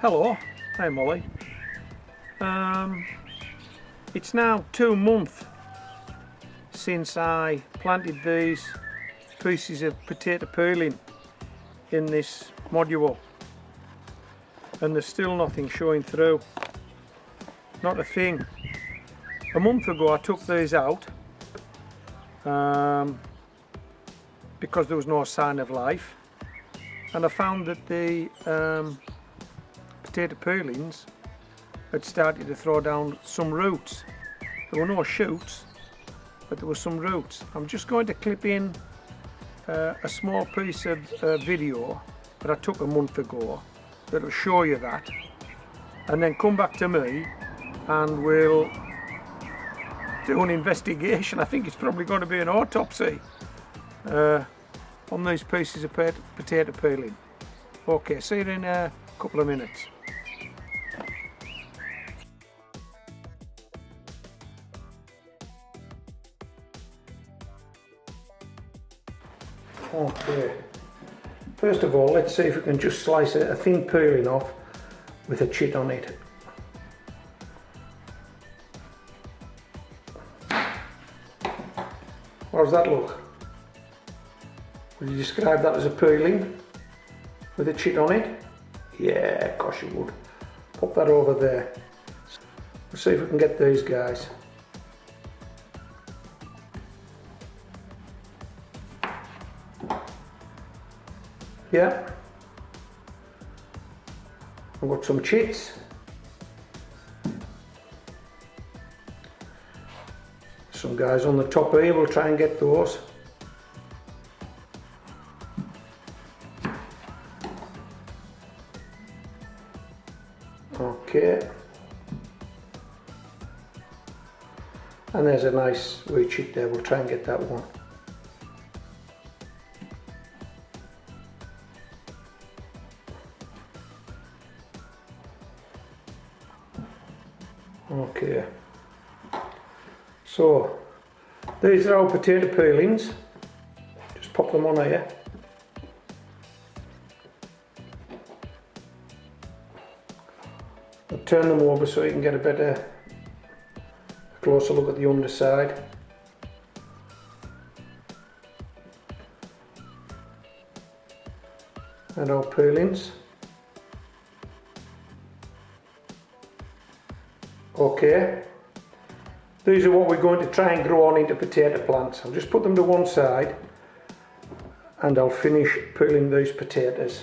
Hello, hi Molly. It's now 2 months since I planted these pieces of potato peeling in this module, and there's still nothing showing through, not a thing. A month ago I took these out because there was no sign of life, and I found that the potato peelings had started to throw down some roots. There were no shoots, but there were some roots. I'm just going to clip in a small piece of video that I took a month ago that will show you that, and then come back to me and we'll do an investigation. I think it's probably going to be an autopsy on these pieces of potato peeling. Okay, see you in a couple of minutes. Okay, first of all, let's see if we can just slice a thin peeling off with a chit on it. How does that look? Would you describe that as a peeling with a chit on it? Yeah, of course you would. Pop that over there. Let's see if we can get these guys. Yeah, I've got some chits. Some guys on the top here, we'll try and get those. Okay, and there's a nice wee chit there, we'll try and get that one. Okay, so these are our potato peelings. Just pop them on here. I'll turn them over so you can get a better, closer look at the underside. And our peelings. Okay, these are what we're going to try and grow on into potato plants. I'll just put them to one side and I'll finish peeling these potatoes.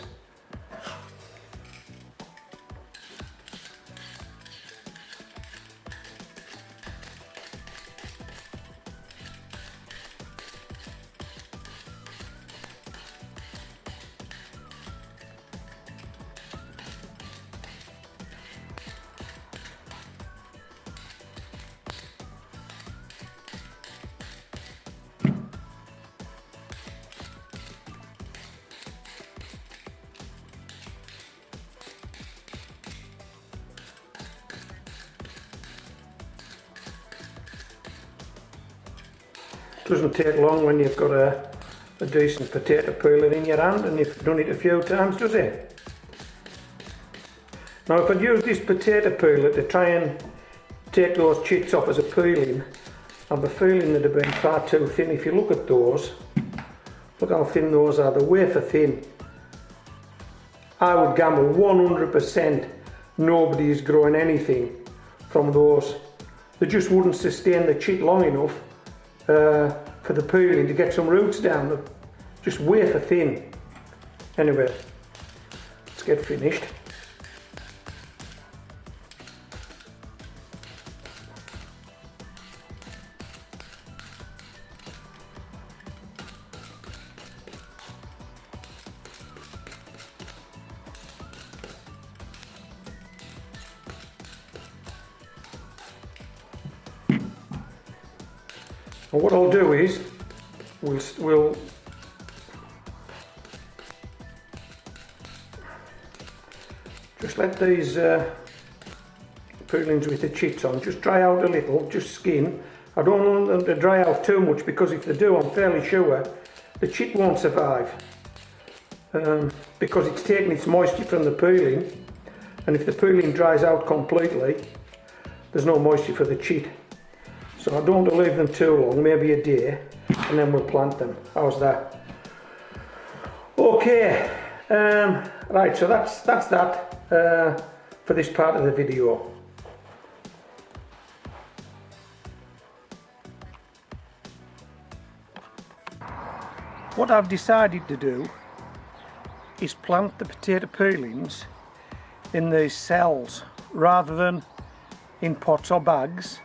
Doesn't take long when you've got a decent potato peeler in your hand and you've done it a few times, does it? Now if I'd used this potato peeler to try and take those chits off as a peeling, I've a feeling they'd have been far too thin. If you look at those, look how thin those are, they're wafer thin. I would gamble 100% nobody is growing anything from those. They just wouldn't sustain the chit long enough for the peeling to get some roots down. They're just wafer thin. Anyway, let's get finished. And what I'll do is we'll just let these peelings with the chits on just dry out a little, just skin. I don't want them to dry out too much, because if they do, I'm fairly sure the chit won't survive, because it's taking its moisture from the peeling and if the pooling dries out completely, there's no moisture for the chit. So I don't want to leave them too long, maybe a day, and then we'll plant them. How's that? Okay, right, so that's that for this part of the video. What I've decided to do is plant the potato peelings in these cells rather than in pots or bags,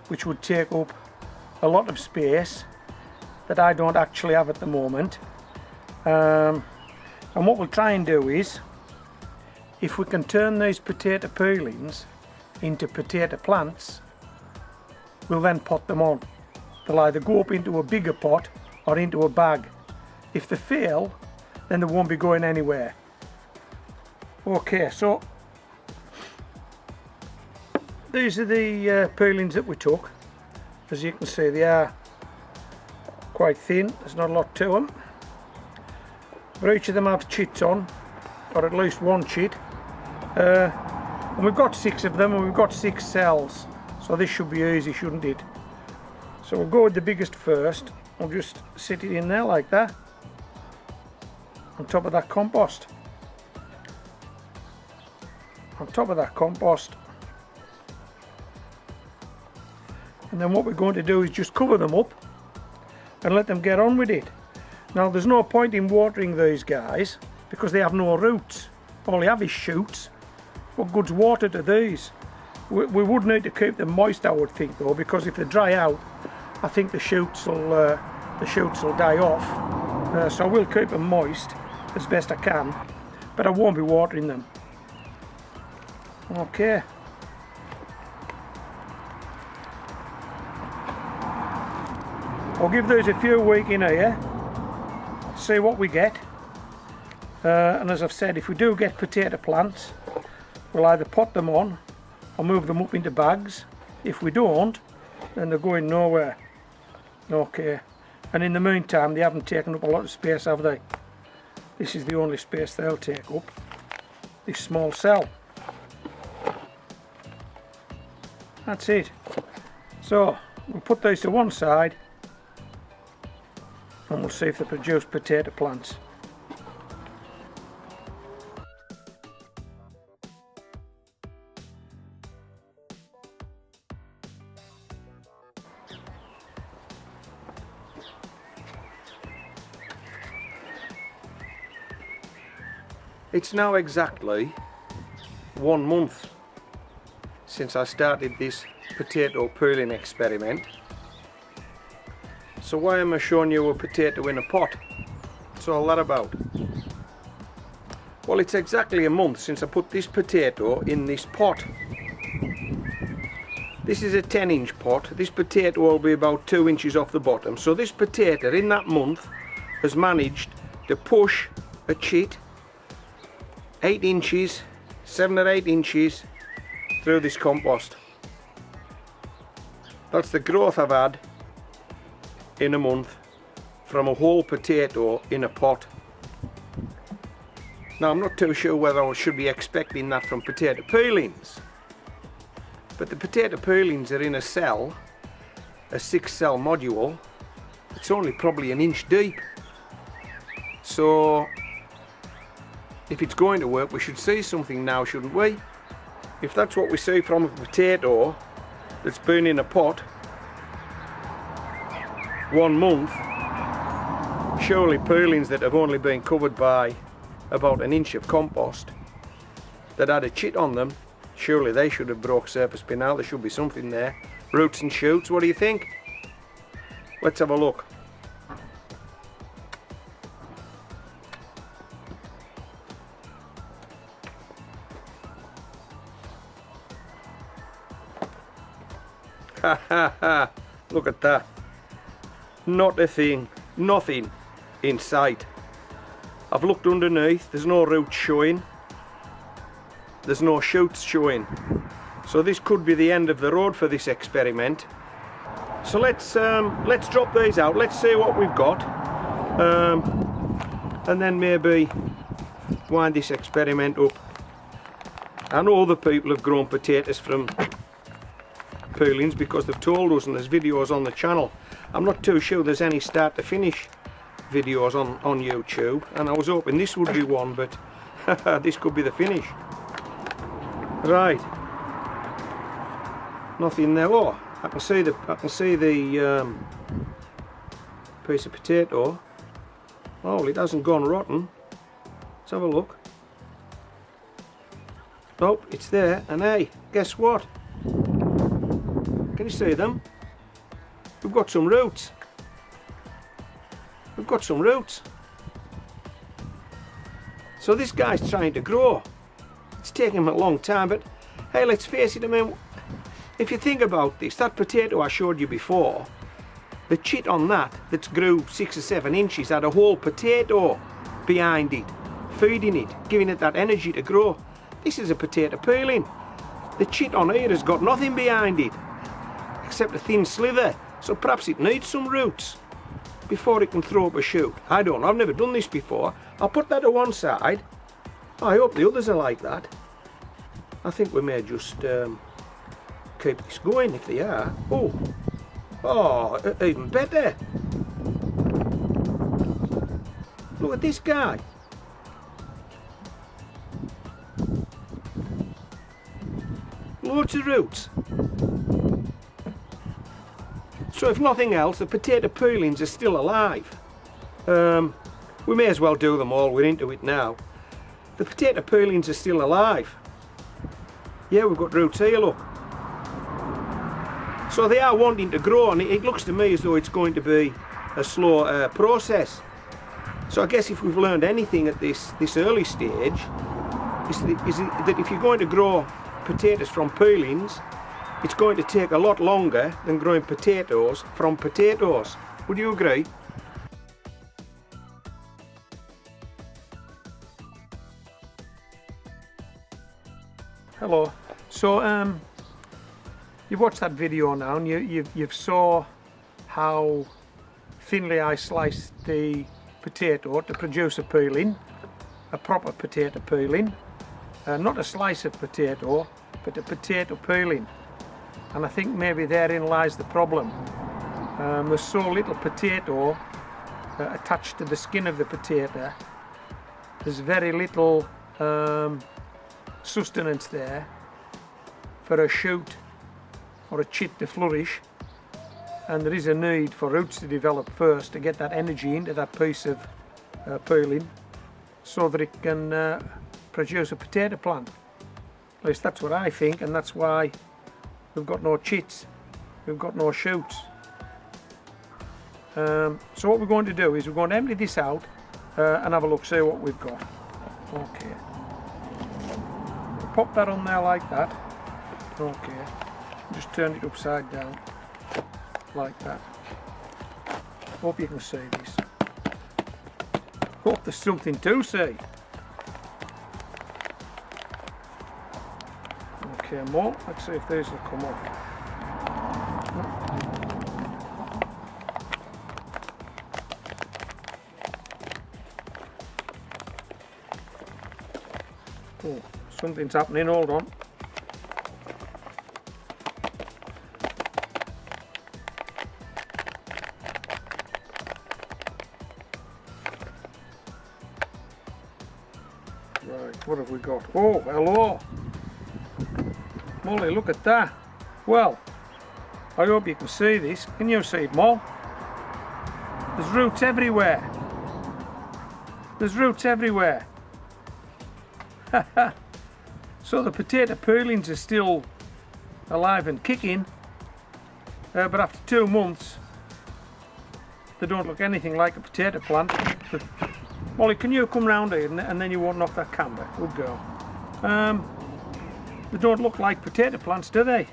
which would take up a lot of space that I don't actually have at the moment. And what we'll try and do is, if we can turn these potato peelings into potato plants, we'll then pot them on. They'll either go up into a bigger pot or into a bag. If they fail, then they won't be going anywhere. Okay, so these are the peelings that we took. As you can see, they are quite thin, there's not a lot to them. But each of them have chits on, or at least one chit. And we've got 6 of them, and we've got 6 cells. So this should be easy, shouldn't it? So we'll go with the biggest first. We'll just sit it in there like that, on top of that compost. On top of that compost. And then what we're going to do is just cover them up and let them get on with it. Now there's no point in watering these guys because they have no roots. All they have is shoots. What good's water to these? We would need to keep them moist, I would think, though, because if they dry out, I think the shoots will die off. So I will keep them moist as best I can, but I won't be watering them. Okay. I'll give these a few weeks in here, see what we get. And as I've said, if we do get potato plants, we'll either pot them on or move them up into bags. If we don't, then they're going nowhere. Okay. And in the meantime, they haven't taken up a lot of space, have they? This is the only space they'll take up, this small cell. That's it. So we'll put these to one side and we'll see if they produce potato plants. It's now exactly 1 month since I started this potato peeling experiment. So why am I showing you a potato in a pot? What's all that about? Well, it's exactly a month since I put this potato in this pot. This is a 10-inch pot. This potato will be about 2 inches off the bottom. So this potato in that month has managed to push a chit 8 inches, 7 or 8 inches through this compost. That's the growth I've had in a month from a whole potato in a pot. Now I'm not too sure whether I should be expecting that from potato peelings, but the potato peelings are in a cell, a 6-cell module. It's only probably 1 inch deep. So if it's going to work, we should see something now, shouldn't we? If that's what we see from a potato that's been in a pot 1 month, surely peelings that have only been covered by about 1 inch of compost that had a chit on them, surely they should have broke surface by now. There should be something there. Roots and shoots, what do you think? Let's have a look. Ha ha ha, look at that. Not a thing, nothing in sight. I've looked underneath, there's no roots showing, there's no shoots showing. So this could be the end of the road for this experiment. So let's drop these out, let's see what we've got, and then maybe wind this experiment up I know other people have grown potatoes from peelings because they've told us, and there's videos on the channel. I'm not too sure there's any start to finish videos on YouTube, and I was hoping this would be one, but this could be the finish. Right, nothing there. Oh, I can see the piece of potato. Oh, it hasn't gone rotten. Let's have a look. Nope, it's there. And hey, guess what? Can you see them? We've got some roots. We've got some roots. So this guy's trying to grow. It's taking him a long time, but hey, let's face it, I mean, if you think about this, that potato I showed you before, the chit on that grew 6 or 7 inches had a whole potato behind it, feeding it, giving it that energy to grow. This is a potato peeling. The chit on here has got nothing behind it except a thin slither, so perhaps it needs some roots before it can throw up a shoot. I don't know, I've never done this before. I'll put that to one side. I hope the others are like that. I think we may just keep this going if they are. Oh, even better. Look at this guy. Loads of roots. So if nothing else, the potato peelings are still alive. We may as well do them all, we're into it now. The potato peelings are still alive. Yeah, we've got roots here, look. So they are wanting to grow, and it looks to me as though it's going to be a slow process. So I guess if we've learned anything at this early stage, is that if you're going to grow potatoes from peelings, it's going to take a lot longer than growing potatoes from potatoes. Would you agree? Hello. So you've watched that video now, and you've saw how thinly I sliced the potato to produce a peeling, a proper potato peeling, not a slice of potato, but a potato peeling. And I think maybe therein lies the problem. There's so little potato attached to the skin of the potato. There's very little sustenance there for a shoot or a chit to flourish, and there is a need for roots to develop first to get that energy into that piece of peeling so that it can produce a potato plant. At least that's what I think, and that's why we've got no chits, we've got no shoots. So what we're going to do is we're going to empty this out and have a look, see what we've got. Okay. Pop that on there like that. Okay. Just turn it upside down like that. Hope you can see this. Hope there's something to see. Okay, more. Let's see if these will come off. Oh, something's happening, hold on. Right, what have we got? Oh, hello! Molly, look at that. Well, I hope you can see this. Can you see it, Moll? There's roots everywhere. There's roots everywhere. So the potato peelings are still alive and kicking, but after 2 months they don't look anything like a potato plant. But, Molly, can you come round here and then you won't knock that camera? Good girl. They don't look like potato plants, do they?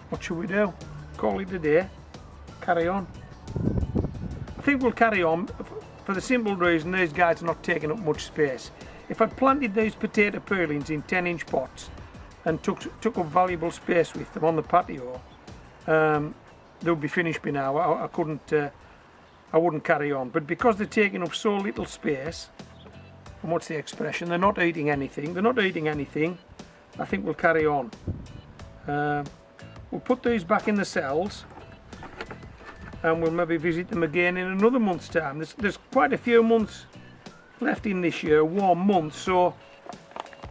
What should we do? Call it a day? Carry on? I think we'll carry on for the simple reason these guys are not taking up much space. If I'd planted these potato peelings in 10-inch pots and took up valuable space with them on the patio, they would be finished by now. I wouldn't carry on. But because they're taking up so little space, and what's the expression? They're not eating anything. They're not eating anything. I think we'll carry on. We'll put these back in the cells, and we'll maybe visit them again in another month's time. There's quite a few months left in this year, warm months, so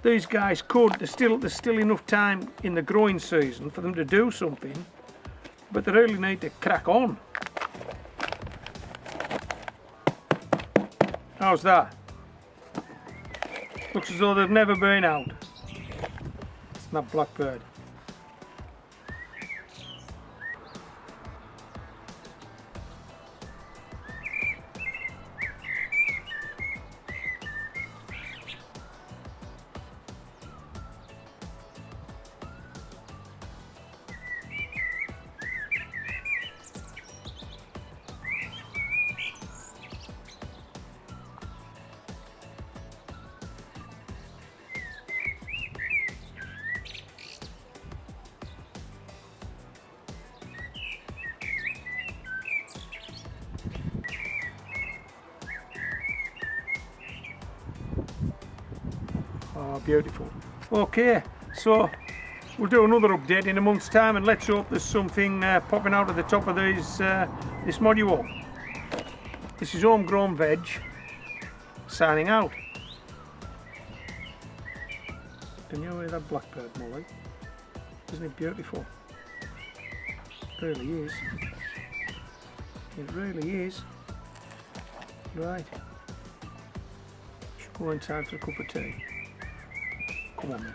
these guys there's still enough time in the growing season for them to do something, but they really need to crack on. How's that? Looks as though they've never been out. It's not blackbird. Oh, beautiful. Okay, so we'll do another update in a month's time, and let's hope there's something popping out of the top of these this module. This is Homegrown Veg signing out. Can you hear that blackbird, Molly? Isn't it beautiful? It really is. It really is. Right. Should go inside for a cup of tea. Come on, mate.